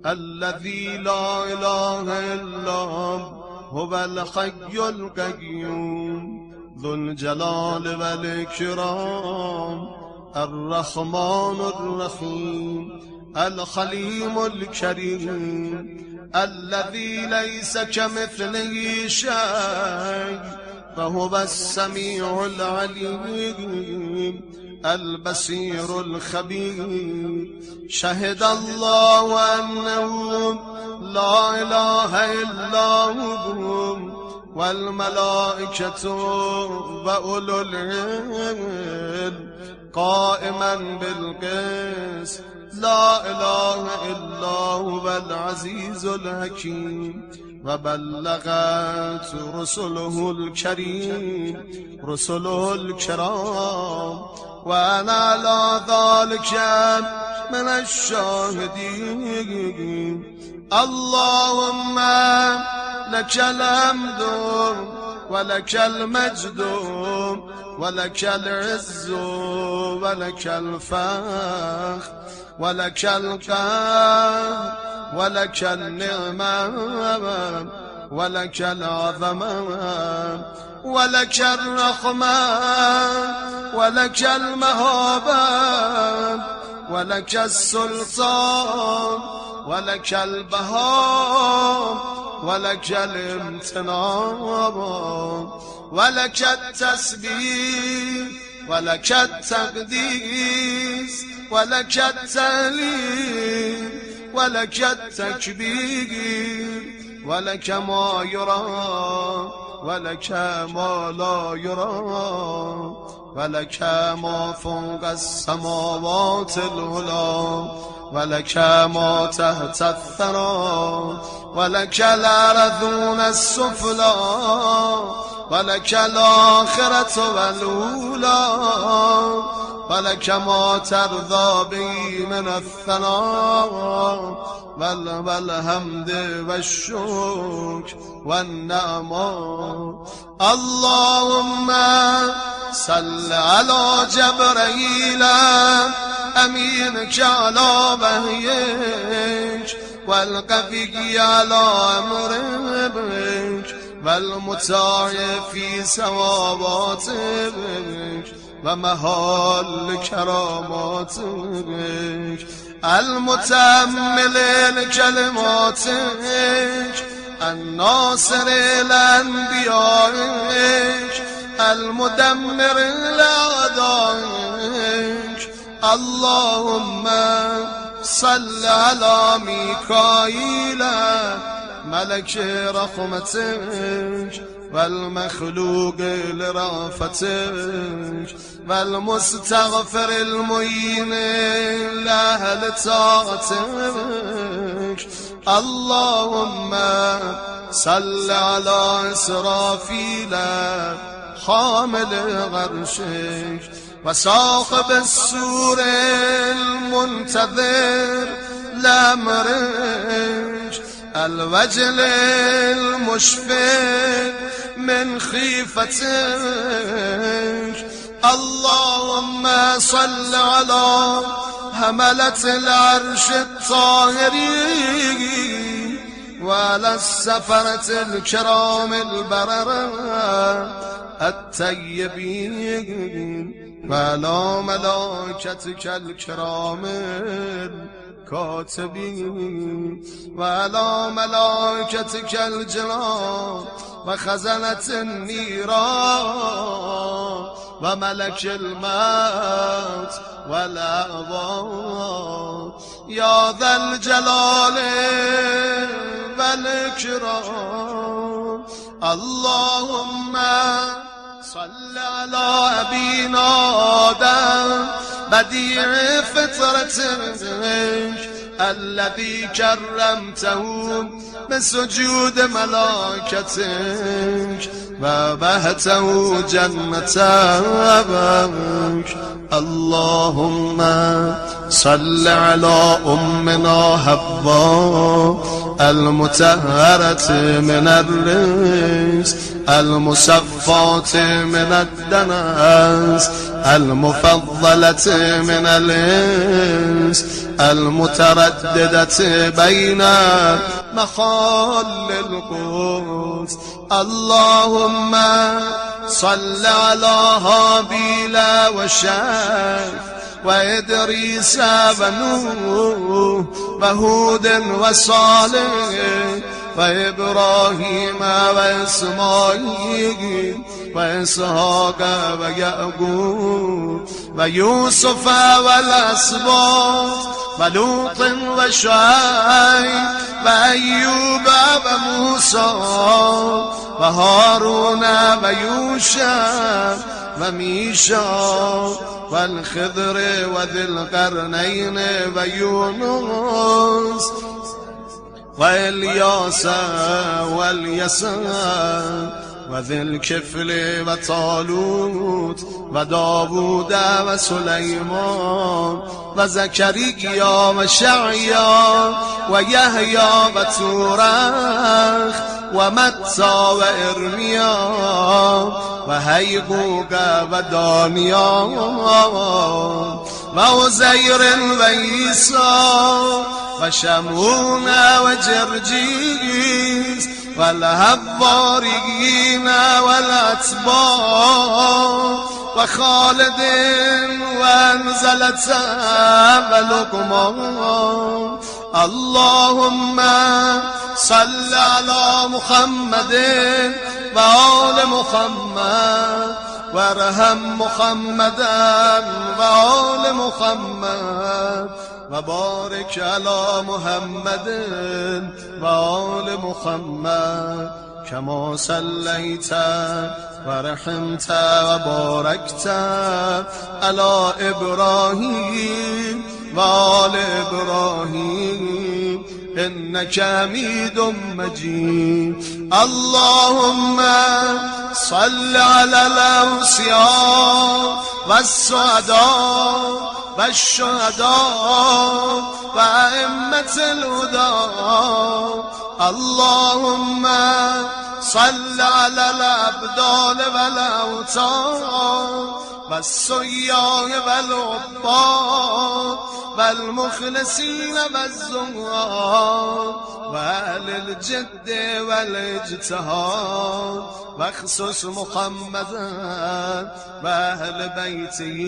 الذي لا إله إلا هو الحي القيوم ذو الجلال والإكرام الرحمن الرحيم الحليم الكريم الذي ليس كمثله شيء فهو السميع العليم البصير الخبير شهد الله أنه لا إله إلا هو والملائكة وأولو العلم قائما بالقسط لا إله إلا هو العزيز الحكيم وبلغت رسله الكرام وأنا على ذلك من الشاهدين اللهم لك الحمد ولك المجد ولك العز ولك الفخر ولك القهر ولك النعمة ولك العظمة ولك الرحمة ولك المهابة ولك السلطان ولك البهاء ولك الامتنان ولك التسبيح ولك التقديس ولك التهليل ولك التكبير ولك ما يرى ولك ما لا يرى ولك ما فوق السماوات العلى ولك ما تحت الثرى ولك الأرضون السفلى ولك الآخرة والأولى ولك ما ترضى به من الثناء والحمد والشكر والنعمة اللهم صل على جبرائيل أمينك على وحيك والقفي على أمرك والمطاع في ثواباتك ومحال كراماتك المتأمل لكلماتك الناصر لأنبيائك المدمر لأعدائك اللهم صل على ميكائيل ملك رحمتك والمخلوق لرأفتك والمستغفر المعين لأهل طاعتك اللهم صل على إسرافيل حامل عرشك وصاحب السور المنتظر لأمرك الوجل المشفق من خيفتك اللهم صل على حملة العرش الطاهرين وعلى السفرة الكرام البررة الطيبين وعلى ملائكتك الكرام الكاتبين وعلى ملائكتك الجنان وخزنة النيران وملك الموت والأعوان يا ذا الجلال والإكرام اللهم صل على أبينا آدم بديع فطرتك الذي كرمته بسجود ملائكتك وبهته جنتك اللهم صل على أمنا حواء المطهرة من الرجس المصفاة من الدنس المفضلة من الإنس المترددة بين مخال القدس. اللهم صل على هابيل وشيخ وإدريس ونوح وهود وصالح وإبراهيم وإسماعيل وإسحاق ويعقوب ويوسف والأسباط ولوط وشعيب وأيوب وموسى وهارون ويوشع وميشا والخضر وذي القرنين ويونس وإلياس واليسع وذي الكفل وطالوت وداود وسليمان وزكريا وشعيا ويحيى وتورخ ومتى وإرميا وهيبوك ودانيال وعزير وعيسى وشمعون وجرجيس والهباريين والأتباع وخالد وانزلة ولقمان. اللهم صل على محمد وآل محمد وارحم محمدا وآل محمد وبارك على محمد وآل محمد كما صليت ورحمت وباركت على إبراهيم وآل إبراهيم إنك حميد مجيد. اللهم صل على الأوصياء والسعداء والشهداء وأئمة الهدى. اللهم صل على الأبدال والأوتاد والسياح والعباد والمخلصين والزهاد وأهل الجد والاجتهاد واخصص محمدا وأهل بيته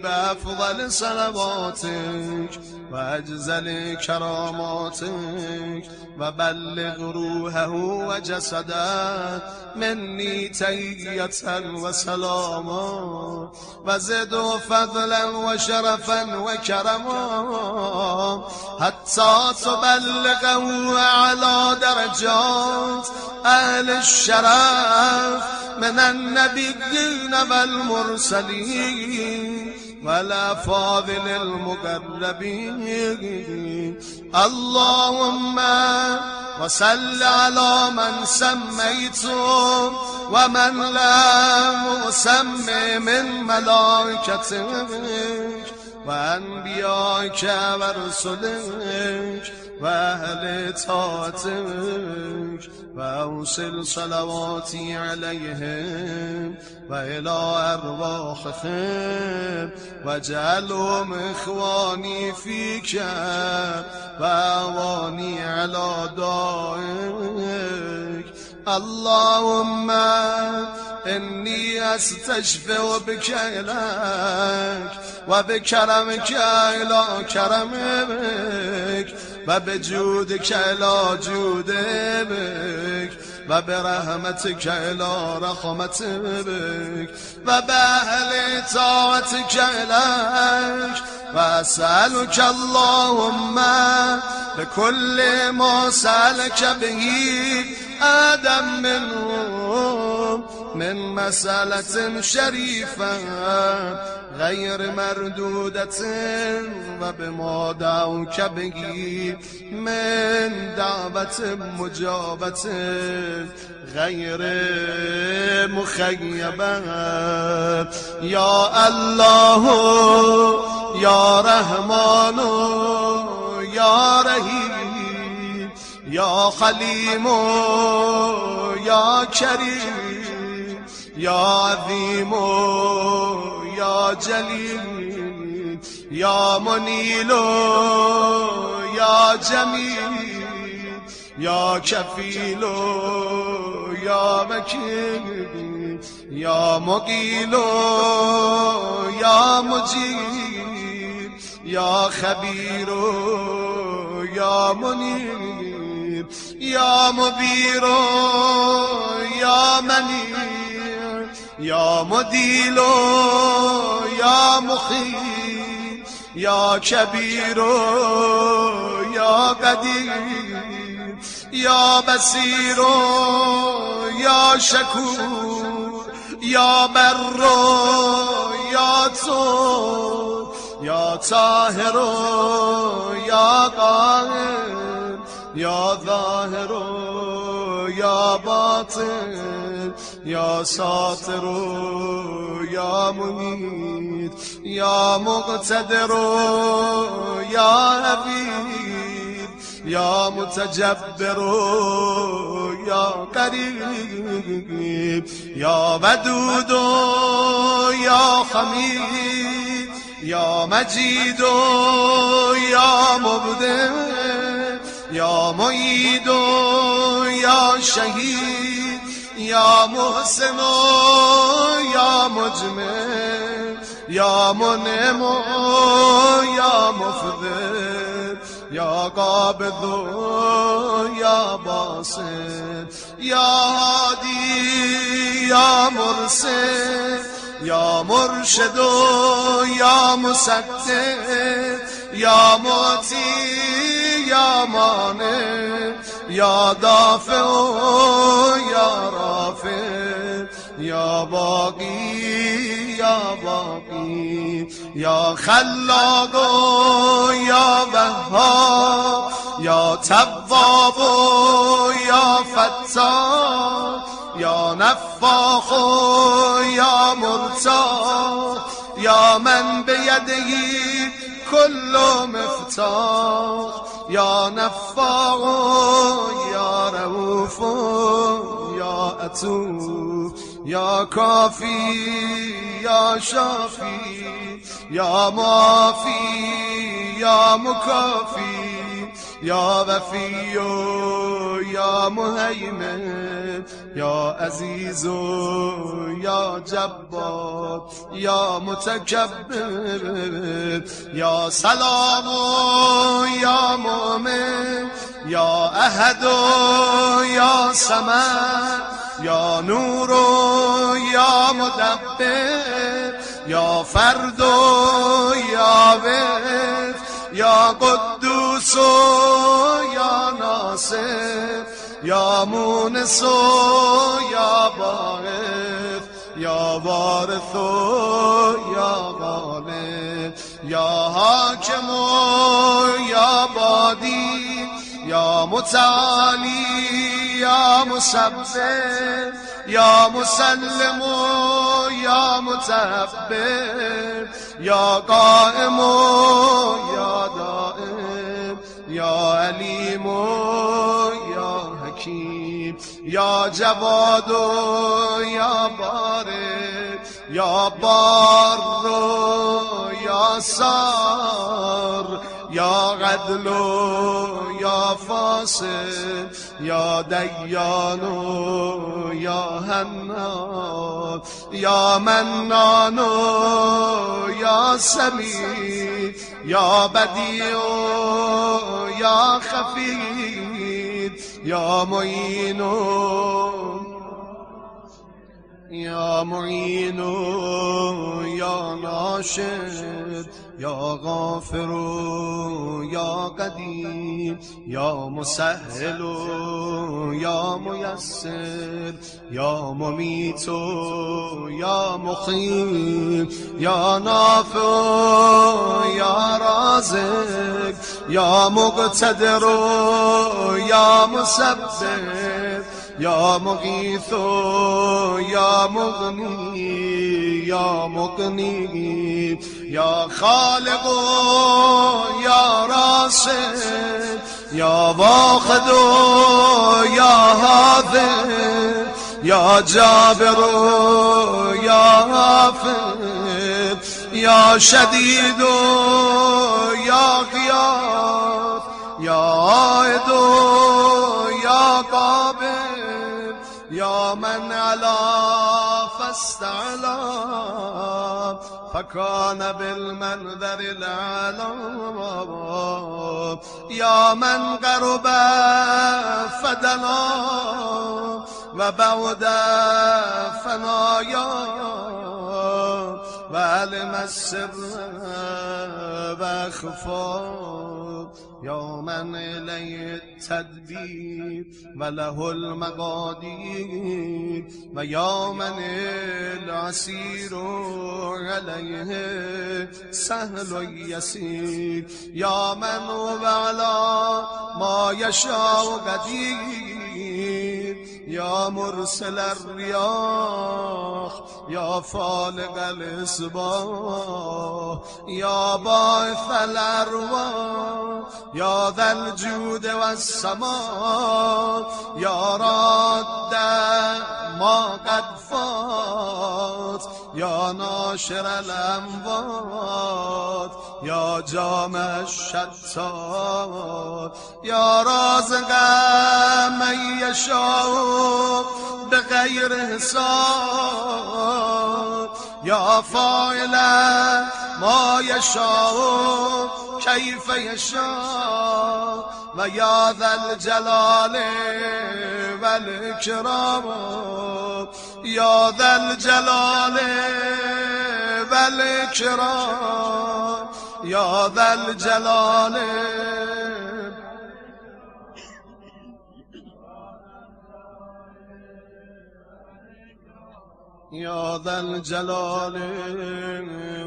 بأفضل صلواتك وأجزل كراماتك وبلغ روحه وجسده مني تحية وسلاما وزد فضلا وشرفا وكرما حتى تبلغه على درجات أهل الشرف من النبيين والمرسلين والأفاضل المقربين. اللهم وصل على من سميته ومن لم يسمي من ملائكتك وأنبيائك ورسلك وأهل طاعتك وأوصل صلواتي عليهم وإلى أرواحهم واجعلهم إخواني فيك وأعواني على دائك. اللهم إني أستشفع بك إليك وبكرمك إلى كرمك وبجودك إلى جودك وبرحمتك إلى رحمتك وبأهل طاعتك إليك. وأسألك اللهم بكل ما سألك به آدم منهم من مسألة شريفة غير مردودة وبما دعوك به من دعوة مجابة غير مخيبة. يا الله يا رحمن يا رحيم يا حليم يا كريم يا عظيم يا جليل یا منیل یا جمیل یا کفیل یا وکیل یا مقیل یا مجیب یا خبیر یا منیر یا مبیر یا منیر یا مدیل یا مخیل یا کبیر یا قدیر یا بصیر یا شکور یا بر یا تو یا طاهر یا قاهر یا ظاهر یا باطن یا ساتر یا منیر یا مقتدر یا حفیظ یا متجبر یا قریب یا ودود یا حمید یا مجید یا مبدع یا معید یا شهید یا محسن یا مجمع یا منعم یا مفضل یا قابض یا باسط یا هادی یا مرشد یا مرشد یا مسدد یا معطی یا مانع یا دافع یا رافع یا باقی یا باقی یا خلاق یا وهاب یا تواب یا فتاح یا نفاخ یا مرتاح یا من بیده کل مفتاح یا نفاق یا رؤوف یا عطوف یا کافی یا شافی یا معافی یا مکافی یا وفی یا مهیمن یا عزیز یا جبار یا متکبر یا سلام یا مؤمن یا احد یا صمد یا نور یا مدبر یا فرد یا وحد یا قدوس یا ناصر یا مونس یا باعث یا وارث یا غالب یا حاکم یا بادی یا متعالی یا مسبح یا مسلم یا متحبب یا قائم یا دائم یا علیم یا حکیم یا جواد یا بارک یا بار یا سار یا عدل یا فاسد یا دیان یا حنان یا منان یا سمیع یا بدیع یا خفید یا معین یا معین یا ناشر یا غافر یا قدیر یا مسهل یا میسر یا ممیت یا مخیف یا نافع یا رازق یا مقتدر یا مسبح یا مغیث یا مغنی یا مقنی یا خالق یا راشد یا واحد یا حاضر یا جابر یا حافظ یا شدید و یا غیاث یا عائد و یا قابل یا من علا فاستعلا فکان بالمنظر الاعلا یا من قرب فدنا و بعد فنایا و علم السر و اخفا یا من الی التدبیر و له المقادیر و یا من العسیر علیه سهل و یسیر یا من هو علی ما یشاء قدیر یا مرسل الریاح یا فالق الاصباح یا باعث الارواح یا ذا الجود والسماء یا راد ما قد فات یا ناشر الاموات یا جامع الشتات یا رازق من یشاء بغیر حساب یا فاعل ما یشاء کیف یشاء و یا ذا الجلال والاکرام یا ذا الجلال والاکرام یا ذا الجلال یا ذا الجلال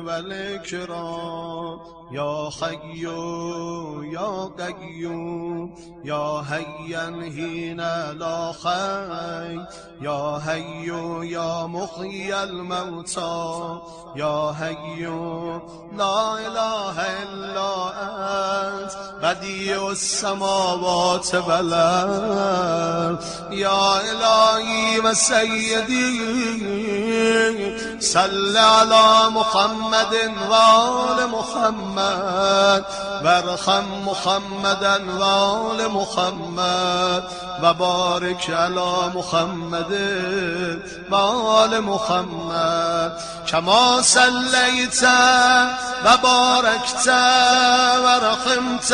والاکرام یا حی یا قیوم یا حیا حین لا حی یا حی یا محیی الموتی یا حی لا اله الا انت بدیع السماوات والارض یا الهی و سیدی صل علی محمد و آل محمد وارحم محمدا و آل محمد و بارک علی محمد و آل محمد کما صلیت و بارکت و رحمت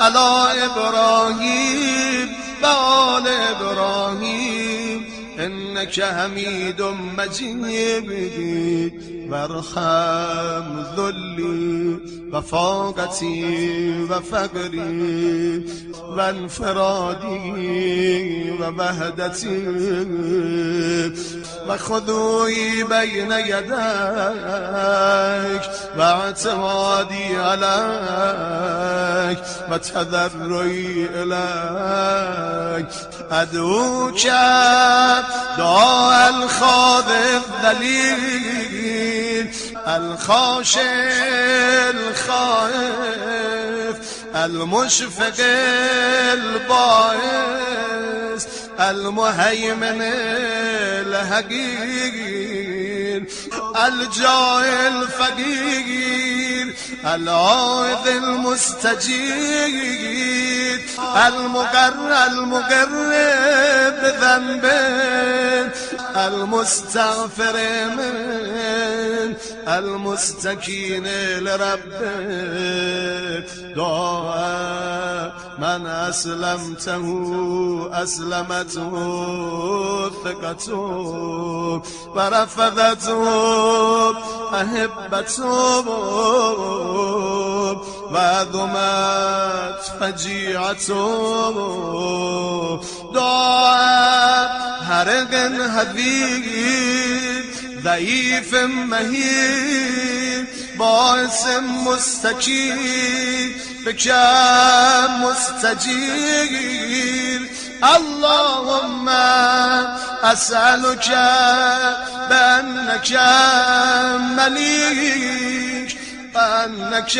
علی ابراهیم و آل ابراهیم انک حمید مجید وارحم ذلی و فاقتی و فقری و انفرادی و وحدتی و خضوعی بین یدیک و اعتمادی علیک و تضرعی الیک ادعوک دعاء الخاضع الذلیل الخاشع الخائف المشفق الباعث المهيمن الحقير الجاه الفقير العائذ المستجير المقر بذنبه المستغفر من المستكين لربه دعاء من أسلمته أسلمته ثقته ورفضته أحبته وعظمت فجيعته دعاء حرق هدير ضعيف مهين باعث مستكين بكم مستجير اللهم أسألك بأنك مليك أنك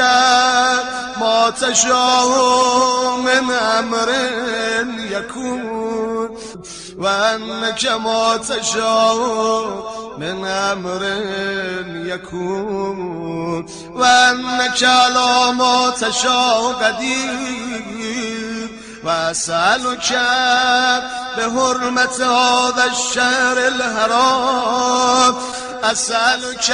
ما تشاء من أمر يكون وأنك ما تشاء من أمر يكون وأنك على ما تشاء قدير وأسألك بحرمة هذا الشهر الحرام أسألك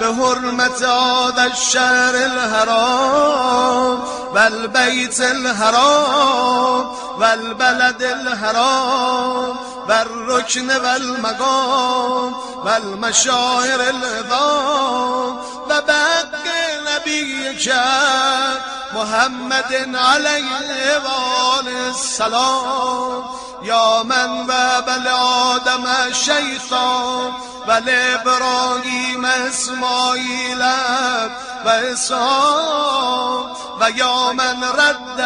بحرمة هذا الشهر الحرام والبيت الحرام والبلد الحرام والركن والمقام والمشاعر العظام وبحق نبيك محمد عليه وآله السلام يا من وهب لآدم الشيطان ولإبراهيم إسماعيل وإسحاق ويا من رد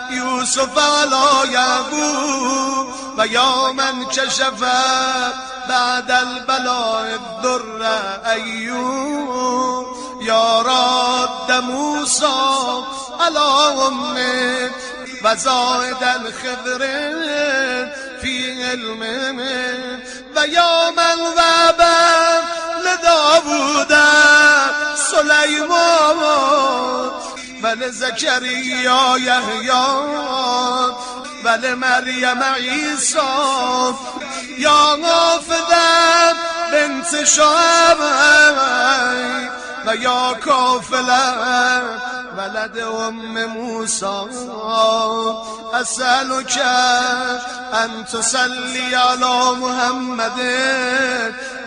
يوسف على يعقوب ويا من كشف بعد البلاء الضر أيوب يا رد موسى على أمه وزايد الخضر في علمه ويا من وهب لداود سليمان ولزكريا يحيى ولمريم عيسى يا غافلة بنت شعيب ويا كافلة ولد أم موسى أسألك أن تصلي على محمد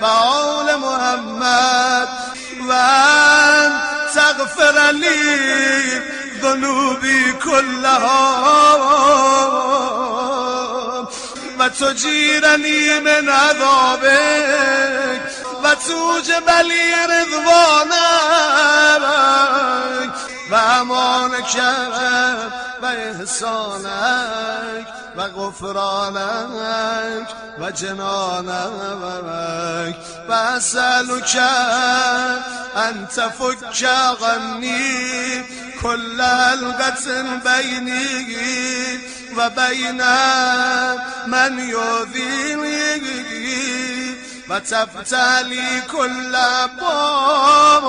وآل محمد وأن تغفر لي ذنوبي كلها وتجيرني من عذابك وتوجب لي رضوانك وأمانك وإحسانك وغفرانك وجنانك وأسألك أن تفك عني كل حلقة بيني وبين من يؤذيني وتفتح لي كل باب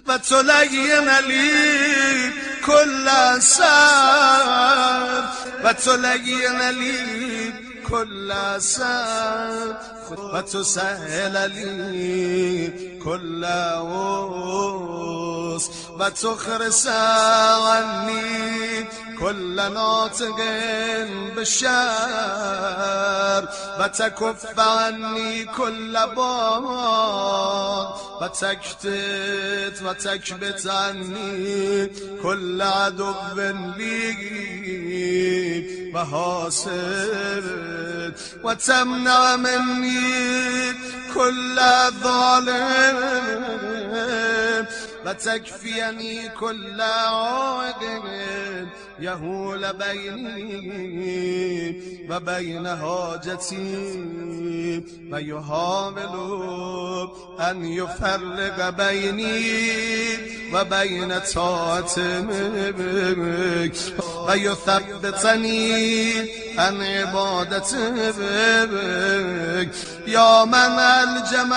وتلين لي كل سر وتلين لي كل سر وتسهل لي كل وس وتخرس عني كل ناطق بالشر وتكف عني كل باب وتكبت عني كل عدو لي وحاسد وتمنع مني كل ظالم وتكفيني كل عائق يهول بيني وبين حاجتي ويحاول أن يفرق بيني وبين طاعتك ويثبتني عن عبادتك يا من الجم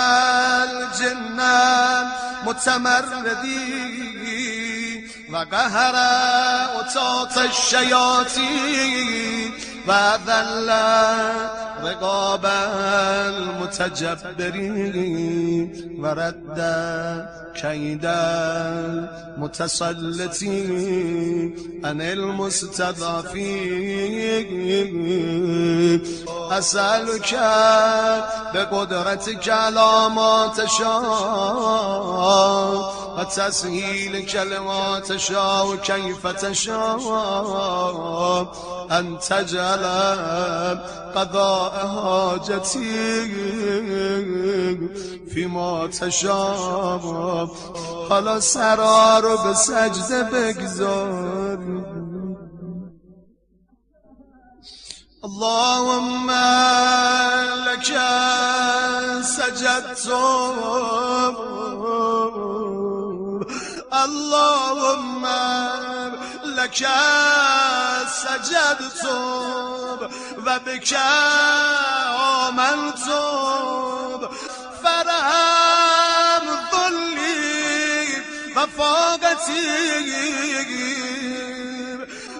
الجنان متمردين وقهر أطاط الشياطين وذل رقاب المتجبرين ورد كيد المتسلطين عن المستضعفين أسألك بقدرتك على ما تشاء وتسهيل كلمات تشاء كيف تشاء أن تجعل قضاء حاجتي فيما تشاء حالا سرا رو به سجده بگذار اللهم لك سجدت اللهم لك سجدت وبك آمنت فرهم ذلی وفاقتی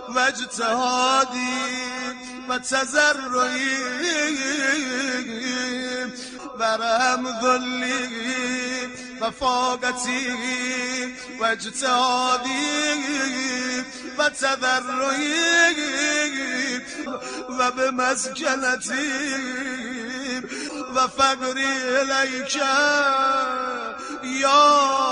و اجتهادی و تضرعی فرهم ذلی وفاقتی و اجتهادی و تضرعی و به مسکنتی و فقری الیک یا